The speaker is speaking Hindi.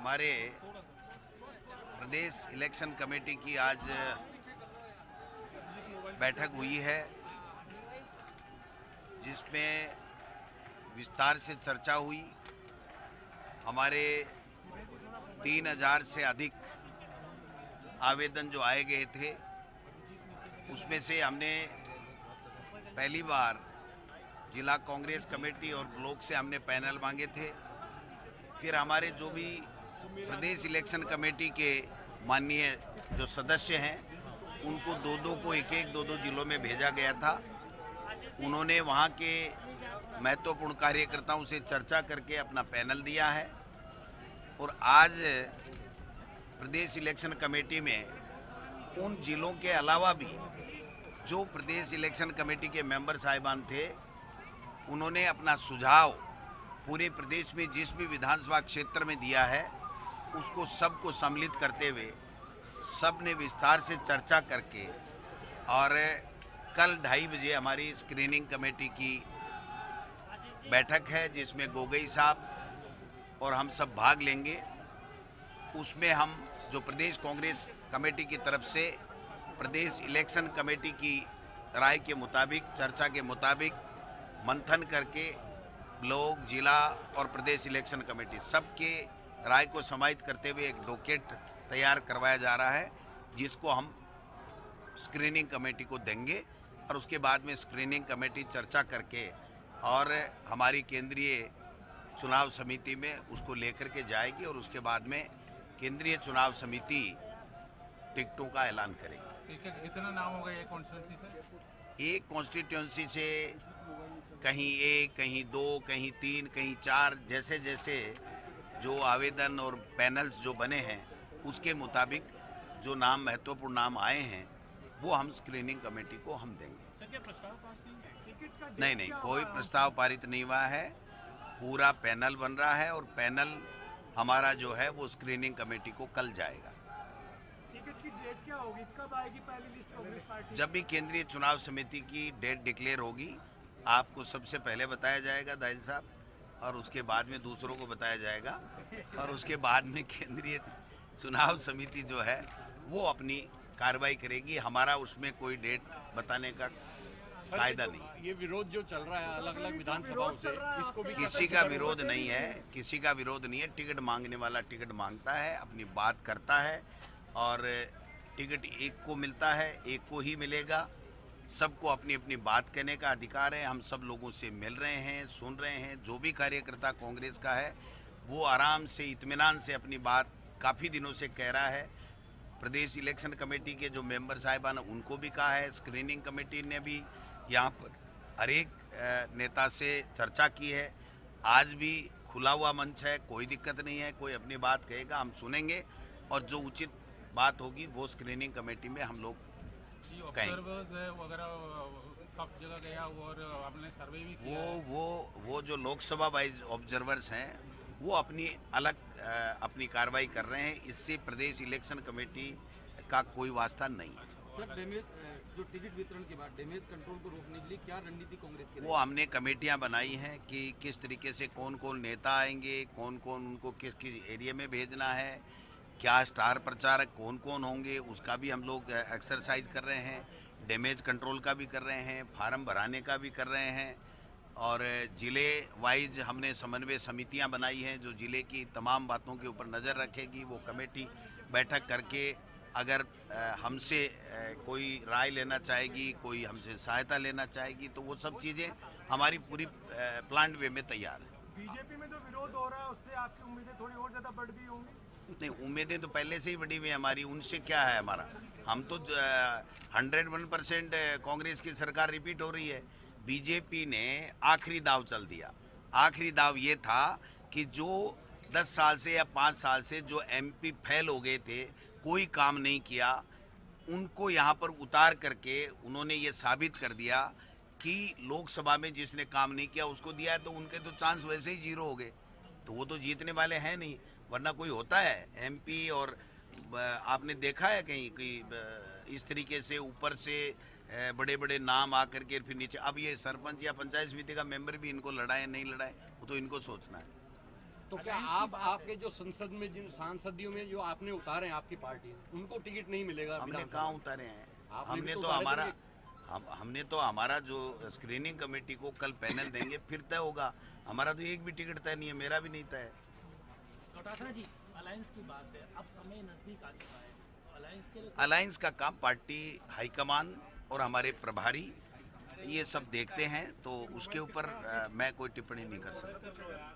हमारे प्रदेश इलेक्शन कमेटी की आज बैठक हुई है, जिसमें विस्तार से चर्चा हुई। हमारे 3000 से अधिक आवेदन जो आए गए थे, उसमें से हमने पहली बार जिला कांग्रेस कमेटी और ब्लॉक से हमने पैनल मांगे थे। फिर हमारे जो भी प्रदेश इलेक्शन कमेटी के माननीय जो सदस्य हैं, उनको दो जिलों में भेजा गया था। उन्होंने वहाँ के महत्वपूर्ण कार्यकर्ताओं से चर्चा करके अपना पैनल दिया है और आज प्रदेश इलेक्शन कमेटी में उन जिलों के अलावा भी जो प्रदेश इलेक्शन कमेटी के मेंबर साहिबान थे, उन्होंने अपना सुझाव पूरे प्रदेश में जिस भी विधानसभा क्षेत्र में दिया है, उसको सबको सम्मिलित करते हुए सब ने विस्तार से चर्चा करके, और कल 2:30 बजे हमारी स्क्रीनिंग कमेटी की बैठक है, जिसमें गोगई साहब और हम सब भाग लेंगे। उसमें हम जो प्रदेश कांग्रेस कमेटी की तरफ से प्रदेश इलेक्शन कमेटी की राय के मुताबिक, चर्चा के मुताबिक मंथन करके ब्लॉक, जिला और प्रदेश इलेक्शन कमेटी सबके राय को समाहित करते हुए एक डॉक्यूमेंट तैयार करवाया जा रहा है, जिसको हम स्क्रीनिंग कमेटी को देंगे और उसके बाद में स्क्रीनिंग कमेटी चर्चा करके और हमारी केंद्रीय चुनाव समिति में उसको लेकर के जाएगी और उसके बाद में केंद्रीय चुनाव समिति टिकटों का ऐलान करेगी। कितना नाम होगा ये कॉन्स्टिट्यूंसी से? एक कॉन्स्टिट्यूंसी से कहीं 1, कहीं 2, कहीं 3, कहीं 4, जैसे जैसे जो आवेदन और पैनल्स जो बने हैं, उसके मुताबिक जो नाम महत्वपूर्ण नाम आए हैं, वो हम स्क्रीनिंग कमेटी को हम देंगे। क्या प्रस्ताव पास नहीं, कोई प्रस्ताव पारित नहीं हुआ है। पूरा पैनल बन रहा है और पैनल हमारा जो है वो स्क्रीनिंग कमेटी को कल जाएगा। टिकट की डेट क्या होगी, कब आएगी पहली लिस्ट कांग्रेस पार्टी? जब भी केंद्रीय चुनाव समिति की डेट डिक्लेयर होगी, आपको सबसे पहले बताया जाएगा दाहिल साहब, और उसके बाद में दूसरों को बताया जाएगा, और उसके बाद में केंद्रीय चुनाव समिति जो है वो अपनी कार्रवाई करेगी। हमारा उसमें कोई डेट बताने का कायदा नहीं। ये विरोध जो चल रहा है अलग अलग विधानसभाओं से, इसको भी किसी का विरोध नहीं है, किसी का विरोध नहीं है। टिकट मांगने वाला टिकट मांगता है, अपनी बात करता है, और टिकट एक को मिलता है, एक को ही मिलेगा। सबको अपनी अपनी बात कहने का अधिकार है। हम सब लोगों से मिल रहे हैं, सुन रहे हैं। जो भी कार्यकर्ता कांग्रेस का है, वो आराम से, इत्मीनान से अपनी बात काफ़ी दिनों से कह रहा है। प्रदेश इलेक्शन कमेटी के जो मेंबर साहिबान, उनको भी कहा है। स्क्रीनिंग कमेटी ने भी यहाँ पर हर एक नेता से चर्चा की है। आज भी खुला हुआ मंच है, कोई दिक्कत नहीं है। कोई अपनी बात कहेगा, हम सुनेंगे, और जो उचित बात होगी वो स्क्रीनिंग कमेटी में हम लोग ऑब्जर्वर्स वगैरह सब जगह गया और आपने सर्वे भी किया। वो जो लोकसभा वाइज ऑब्जर्वर्स हैं, वो अपनी अलग अपनी कार्रवाई कर रहे हैं। इससे प्रदेश इलेक्शन कमेटी का कोई वास्ता नहीं है। सर, डैमेज जो टिकट वितरण के बाद डैमेज कंट्रोल को रोकने के लिए क्या रणनीति कांग्रेस की? वो हमने कमेटियां बनाई हैं कि किस तरीके से कौन कौन नेता आएंगे, कौन कौन उनको किस किस एरिया में भेजना है, क्या स्टार प्रचारक कौन कौन होंगे, उसका भी हम लोग एक्सरसाइज कर रहे हैं। डैमेज कंट्रोल का भी कर रहे हैं, फार्म भराने का भी कर रहे हैं, और ज़िले वाइज हमने समन्वय समितियां बनाई हैं जो ज़िले की तमाम बातों के ऊपर नज़र रखेगी। वो कमेटी बैठक करके अगर हमसे कोई राय लेना चाहेगी, कोई हमसे सहायता लेना चाहेगी, तो वो सब चीज़ें हमारी पूरी प्लान वे में तैयार है। बीजेपी में जो विरोध हो रहा है, उससे आपकी उम्मीदें थोड़ी और ज़्यादा बढ़ गई होंगी? नहीं, उम्मीदें तो पहले से ही बढ़ी हुई है हमारी। उनसे क्या है हमारा, हम तो 101% कांग्रेस की सरकार रिपीट हो रही है। बीजेपी ने आखिरी दाव चल दिया। आखिरी दाव ये था कि जो 10 साल से या 5 साल से जो एमपी फेल हो गए थे, कोई काम नहीं किया, उनको यहाँ पर उतार करके उन्होंने ये साबित कर दिया कि लोकसभा में जिसने काम नहीं किया उसको दिया है, तो उनके तो चांस वैसे ही 0 हो गए। तो वो तो जीतने वाले हैं नहीं, वरना कोई होता है एमपी। और आपने देखा है कहीं कि इस तरीके से ऊपर से बड़े बड़े नाम आकर के फिर नीचे, अब ये सरपंच या पंचायत समिति का मेंबर भी इनको लड़ाए नहीं लड़ाए, वो तो इनको सोचना है। तो क्या आप आपके जो संसद में जिन सांसदियों में जो आपने उतारे हैं आपकी पार्टी उनको टिकट नहीं मिलेगा? हमने कहाँ उतारे हैं? आपने भी हमने तो तो उतारे हमारा थे। हमने तो हमारा जो स्क्रीनिंग कमेटी को कल पैनल देंगे फिर तय होगा। हमारा तो एक भी टिकट तय नहीं है, मेरा भी नहीं तय है। चौटाला जी, अलायंस की बात है, अब समय नजदीक आ चुका है, तो अलायंस के लिए अलायंस का काम पार्टी हाईकमान और हमारे प्रभारी ये सब देखते हैं, तो उसके ऊपर मैं कोई टिप्पणी नहीं कर सकता।